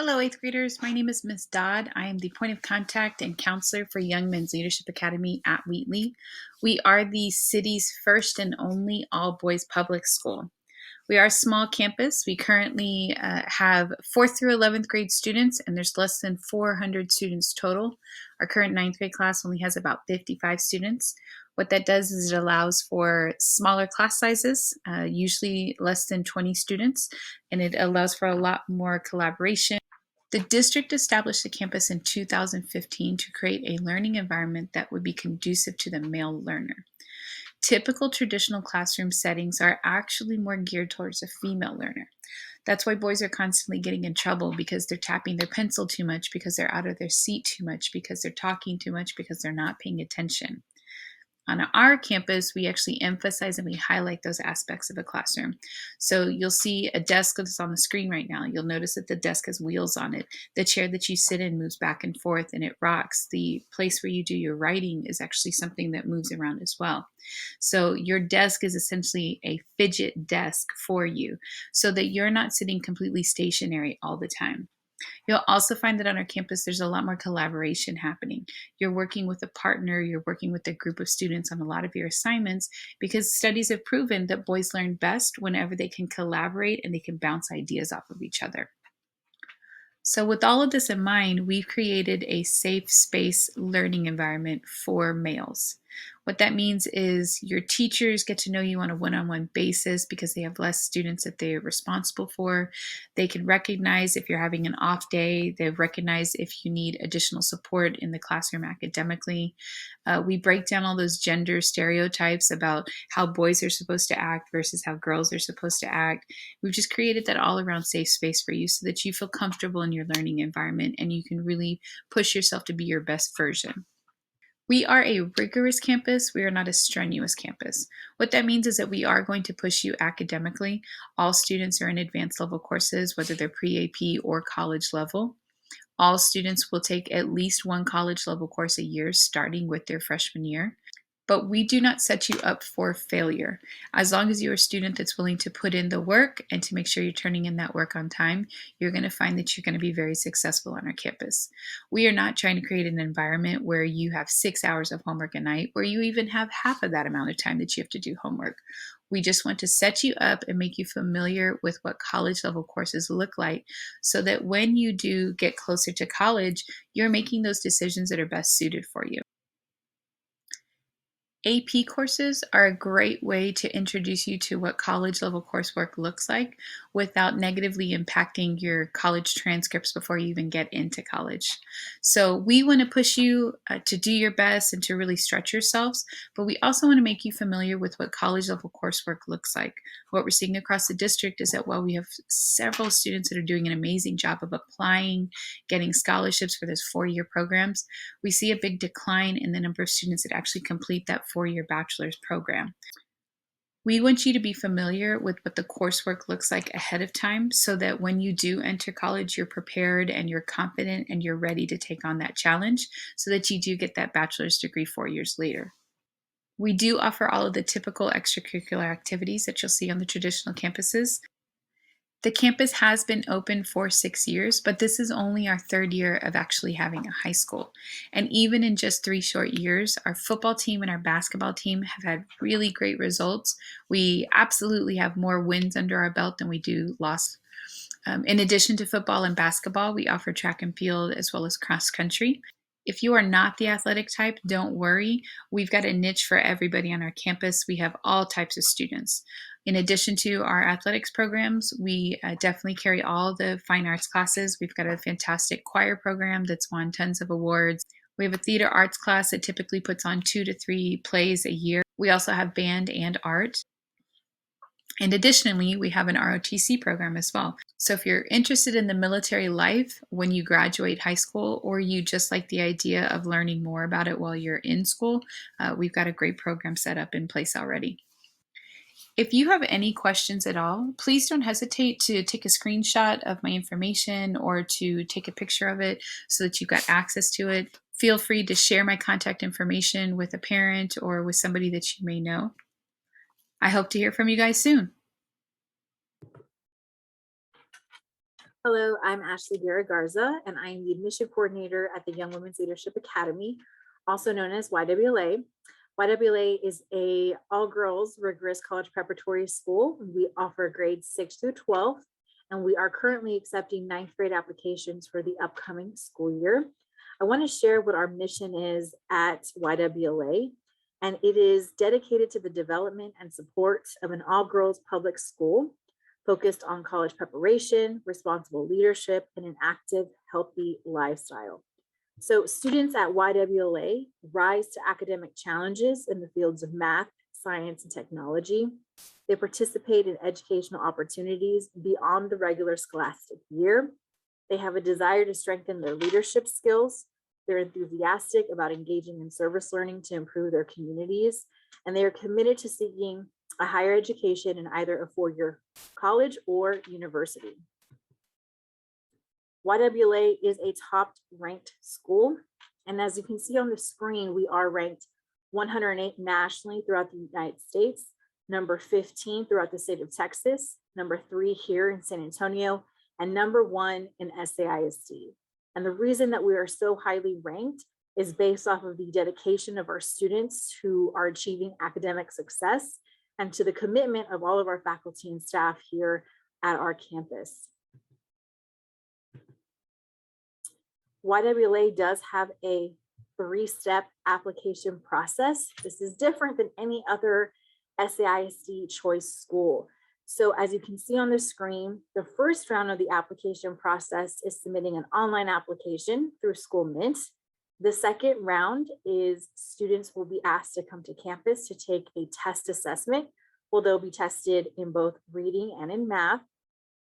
Hello, 8th graders. My name is Ms. Dodd. I am the point of contact and counselor for Young Men's Leadership Academy at Wheatley. We are the city's first and only all-boys public school. We are a small campus. We currently have 4th through 11th grade students, and there's less than 400 students total. Our current 9th grade class only has about 55 students. What that does is it allows for smaller class sizes, usually less than 20 students, and it allows for a lot more collaboration. The district established the campus in 2015 to create a learning environment that would be conducive to the male learner. Typical traditional classroom settings are actually more geared towards a female learner. That's why boys are constantly getting in trouble because they're tapping their pencil too much, because they're out of their seat too much, because they're talking too much, because they're not paying attention. On our campus, we actually emphasize and we highlight those aspects of a classroom. So you'll see a desk that's on the screen right now. You'll notice that the desk has wheels on it. The chair that you sit in moves back and forth and it rocks. The place where you do your writing is actually something that moves around as well. So your desk is essentially a fidget desk for you so that you're not sitting completely stationary all the time. You'll also find that on our campus, there's a lot more collaboration happening. You're working with a partner, you're working with a group of students on a lot of your assignments because studies have proven that boys learn best whenever they can collaborate and they can bounce ideas off of each other. So with all of this in mind, we've created a safe space learning environment for males. What that means is your teachers get to know you on a one-on-one basis because they have less students that they're responsible for. They can recognize if you're having an off day. They recognize if you need additional support in the classroom academically. We break down all those gender stereotypes about how boys are supposed to act versus how girls are supposed to act. We've just created that all-around safe space for you so that you feel comfortable in your learning environment and you can really push yourself to be your best version. We are a rigorous campus. We are not a strenuous campus. What that means is that we are going to push you academically. All students are in advanced level courses, whether they're pre-AP or college level. All students will take at least one college level course a year, starting with their freshman year. But we do not set you up for failure. As long as you're a student that's willing to put in the work and to make sure you're turning in that work on time, you're going to find that you're going to be very successful on our campus. We are not trying to create an environment where you have 6 hours of homework a night, where you even have half of that amount of time that you have to do homework. We just want to set you up and make you familiar with what college level courses look like so that when you do get closer to college, you're making those decisions that are best suited for you. AP courses are a great way to introduce you to what college level coursework looks like without negatively impacting your college transcripts before you even get into college. So we want to push you to do your best and to really stretch yourselves, but we also want to make you familiar with what college level coursework looks like. What we're seeing across the district is that while we have several students that are doing an amazing job of applying, getting scholarships for those 4-year programs, we see a big decline in the number of students that actually complete that 4-year bachelor's program. We want you to be familiar with what the coursework looks like ahead of time so that when you do enter college, you're prepared and you're confident and you're ready to take on that challenge so that you do get that bachelor's degree 4 years later. We do offer all of the typical extracurricular activities that you'll see on the traditional campuses. The campus has been open for 6 years, but this is only our 3rd year of actually having a high school. And even in just 3 short years, our football team and our basketball team have had really great results. We absolutely have more wins under our belt than we do losses. In addition to football and basketball, we offer track and field as well as cross country. If you are not the athletic type, don't worry. We've got a niche for everybody on our campus. We have all types of students. In addition to our athletics programs, we definitely carry all the fine arts classes. We've got a fantastic choir program that's won tons of awards. We have a theater arts class that typically puts on 2 to 3 plays a year. We also have band and art. And additionally, we have an ROTC program as well. So if you're interested in the military life when you graduate high school, or you just like the idea of learning more about it while you're in school, we've got a great program set up in place already. If you have any questions at all, please don't hesitate to take a screenshot of my information or to take a picture of it so that you've got access to it. Feel free to share my contact information with a parent or with somebody that you may know. I hope to hear from you guys soon. Hello, I'm Ashley Garza, and I am the admission coordinator at the Young Women's Leadership Academy, also known as YWLA. YWLA is a all-girls rigorous college preparatory school. We offer grades 6 through 12, and we are currently accepting ninth grade applications for the upcoming school year. I want to share what our mission is at YWLA, and it is dedicated to the development and support of an all-girls public school focused on college preparation, responsible leadership, and an active, healthy lifestyle. So students at YWLA rise to academic challenges in the fields of math, science, and technology. They participate in educational opportunities beyond the regular scholastic year. They have a desire to strengthen their leadership skills. They're enthusiastic about engaging in service learning to improve their communities, and they are committed to seeking a higher education in either a four-year college or university. YWLA is a top-ranked school, and as you can see on the screen, we are ranked 108 nationally throughout the United States, number 15 throughout the state of Texas, number 3 here in San Antonio, and number 1 in SAISD. And the reason that we are so highly ranked is based off of the dedication of our students who are achieving academic success and to the commitment of all of our faculty and staff here at our campus. YWLA does have a 3-step application process. This is different than any other SAISD choice school. So as you can see on the screen, the first round of the application process is submitting an online application through School Mint. The second round is students will be asked to come to campus to take a test assessment. Well, they'll be tested in both reading and in math.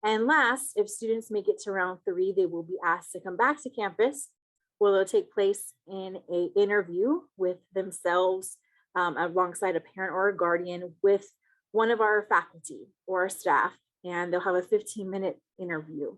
And last, if students make it to round 3, they will be asked to come back to campus, where they'll take place in an interview with themselves alongside a parent or a guardian with one of our faculty or our staff, and they'll have a 15-minute interview.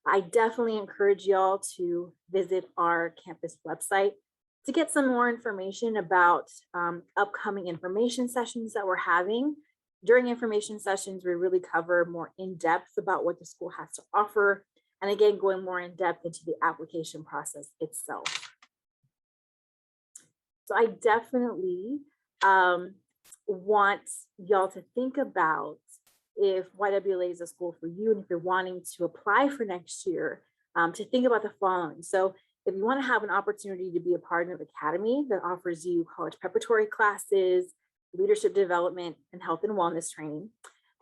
I definitely encourage y'all to visit our campus website to get some more information about upcoming information sessions that we're having. During information sessions, we really cover more in depth about what the school has to offer. And again, going more in depth into the application process itself. So I definitely want y'all to think about if YWLA is a school for you, and if you're wanting to apply for next year, to think about the following. So if you want to have an opportunity to be a part of an academy that offers you college preparatory classes, leadership development, and health and wellness training.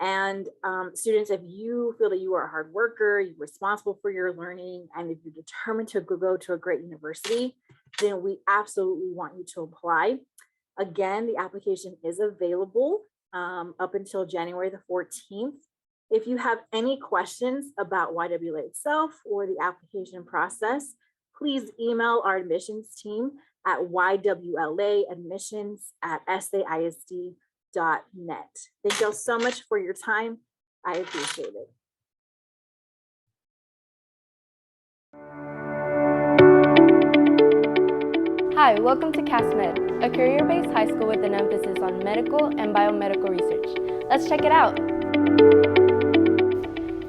And students, if you feel that you are a hard worker, you're responsible for your learning, and if you're determined to go to a great university, then we absolutely want you to apply. Again, the application is available up until January the 14th. If you have any questions about YWLA itself or the application process, please email our admissions team at ywladmissions@saisd.net. Thank you all so much for your time. I appreciate it. Hi, welcome to CASMed, a career-based high school with an emphasis on medical and biomedical research. Let's check it out.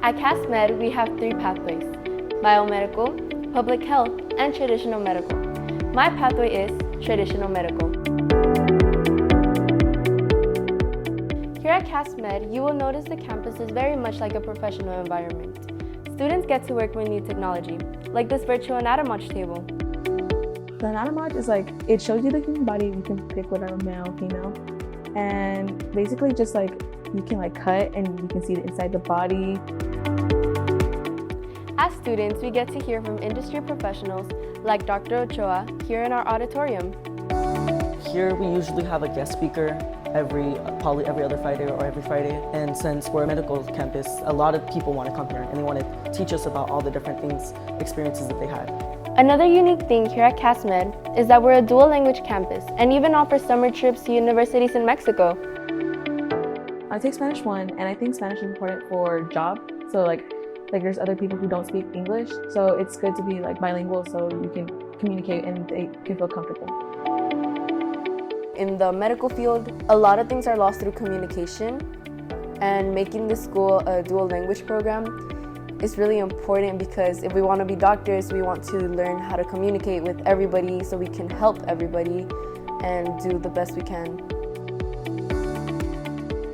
At CASMed, we have 3 pathways: biomedical, public health, and traditional medical. My pathway is traditional medical. Here at CASMed, you will notice the campus is very much like a professional environment. Students get to work with new technology, like this virtual anatomage table. The anatomage is like, it shows you the human body. You can pick whatever, male, female, and basically just like you can like cut and you can see the inside the body. As students, we get to hear from industry professionals like Dr. Ochoa here in our auditorium. Here we usually have a guest speaker probably every other Friday or every Friday. And since we're a medical campus, a lot of people want to come here and they want to teach us about all the different experiences that they had. Another unique thing here at CASMed is that we're a dual language campus and even offer summer trips to universities in Mexico. I take Spanish 1, and I think Spanish is important for job. So like there's other people who don't speak English, so it's good to be like bilingual so you can communicate and they can feel comfortable. In the medical field, a lot of things are lost through communication, and making the school a dual language program is really important because if we want to be doctors, we want to learn how to communicate with everybody so we can help everybody and do the best we can.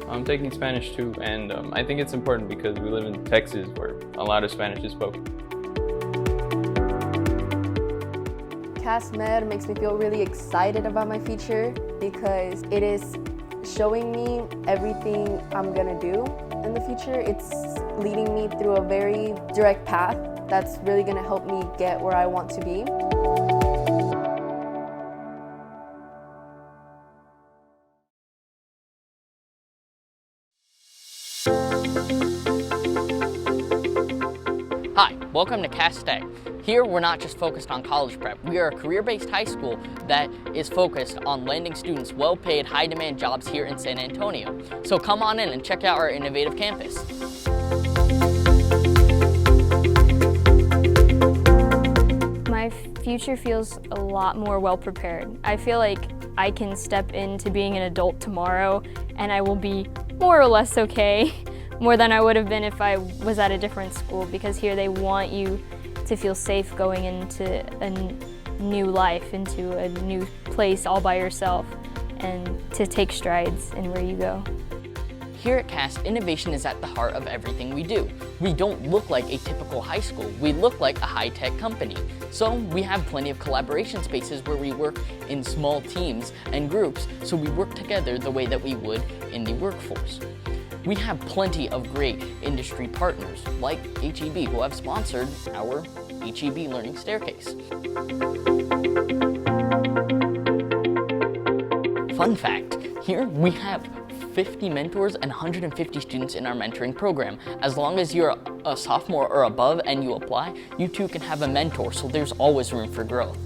I'm taking Spanish too, and I think it's important because we live in Texas where a lot of Spanish is spoken. Cass Med makes me feel really excited about my future because it is showing me everything I'm gonna do in the future. It's leading me through a very direct path that's really gonna help me get where I want to be. Hi, welcome to Cass Tech. Here we're not just focused on college prep, we are a career-based high school that is focused on landing students well-paid, high-demand jobs here in San Antonio. So come on in and check out our innovative campus. My future feels a lot more well-prepared. I feel like I can step into being an adult tomorrow and I will be more or less okay, more than I would have been if I was at a different school, because here they want you to feel safe going into a new life, into a new place all by yourself, and to take strides in where you go. Here at Cass, innovation is at the heart of everything we do. We don't look like a typical high school. We look like a high-tech company. So we have plenty of collaboration spaces where we work in small teams and groups, so we work together the way that we would in the workforce. We have plenty of great industry partners like HEB who have sponsored our HEB Learning Staircase. Fun fact, here we have 50 mentors and 150 students in our mentoring program. As long as you're a sophomore or above and you apply, you too can have a mentor, so there's always room for growth.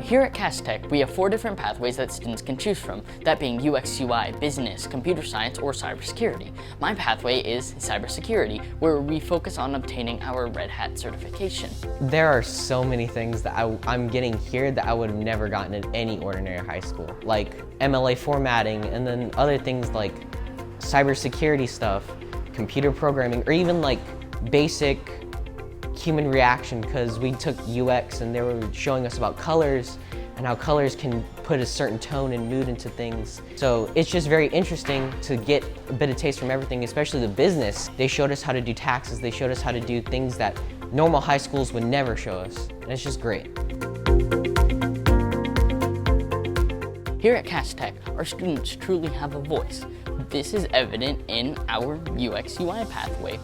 Here at Cass Tech, we have 4 different pathways that students can choose from, that being UX UI, business, computer science, or cybersecurity. My pathway is cybersecurity, where we focus on obtaining our Red Hat certification. There are so many things that I'm getting here that I would have never gotten at any ordinary high school, like MLA formatting, and then other things like cybersecurity stuff, computer programming, or even like basic human reaction, because we took UX and they were showing us about colors and how colors can put a certain tone and mood into things. So it's just very interesting to get a bit of taste from everything, especially the business. They showed us how to do taxes, they showed us how to do things that normal high schools would never show us, and it's just great. Here at Cass Tech, our students truly have a voice. This is evident in our UX UI pathway.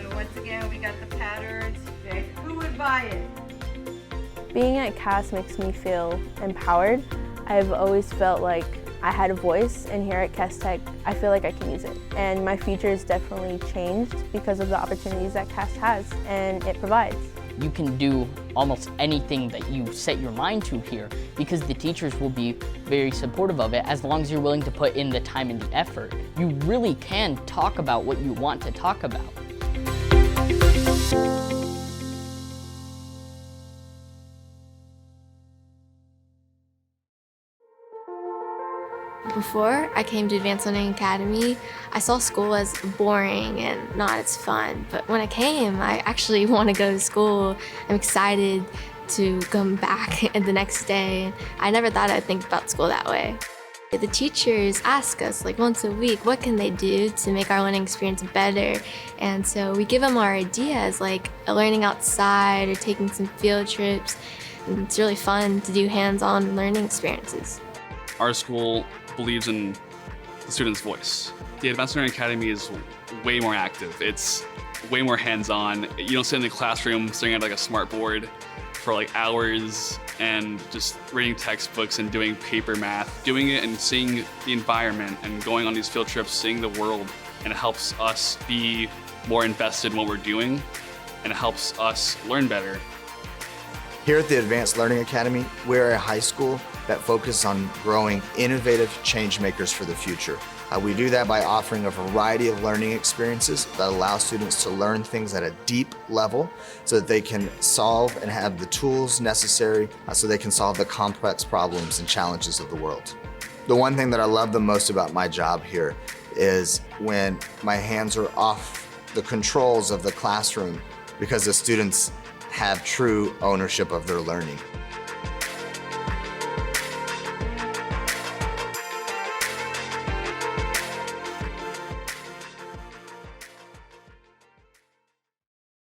So once again, we got the patterns. Who would buy it? Being at Cass makes me feel empowered. I've always felt like I had a voice, and here at Cass Tech, I feel like I can use it. And my future has definitely changed because of the opportunities that Cass has and it provides. You can do almost anything that you set your mind to here because the teachers will be very supportive of it as long as you're willing to put in the time and the effort. You really can talk about what you want to talk about. Before I came to Advanced Learning Academy, I saw school as boring and not as fun. But when I came, I actually want to go to school. I'm excited to come back the next day. I never thought I'd think about school that way. The teachers ask us like once a week, what can they do to make our learning experience better? And so we give them our ideas like learning outside or taking some field trips. And it's really fun to do hands-on learning experiences. Our school believes in the student's voice. The Advanced Learning Academy is way more active. It's way more hands-on. You don't sit in the classroom staring at like a smart board for like hours and just reading textbooks and doing paper math. Doing it and seeing the environment and going on these field trips, seeing the world, and it helps us be more invested in what we're doing, and it helps us learn better. Here at the Advanced Learning Academy, we're a high school that focuses on growing innovative change makers for the future. We do that by offering a variety of learning experiences that allow students to learn things at a deep level so that they can solve and have the tools necessary so they can solve the complex problems and challenges of the world. The one thing that I love the most about my job here is when my hands are off the controls of the classroom because the students have true ownership of their learning.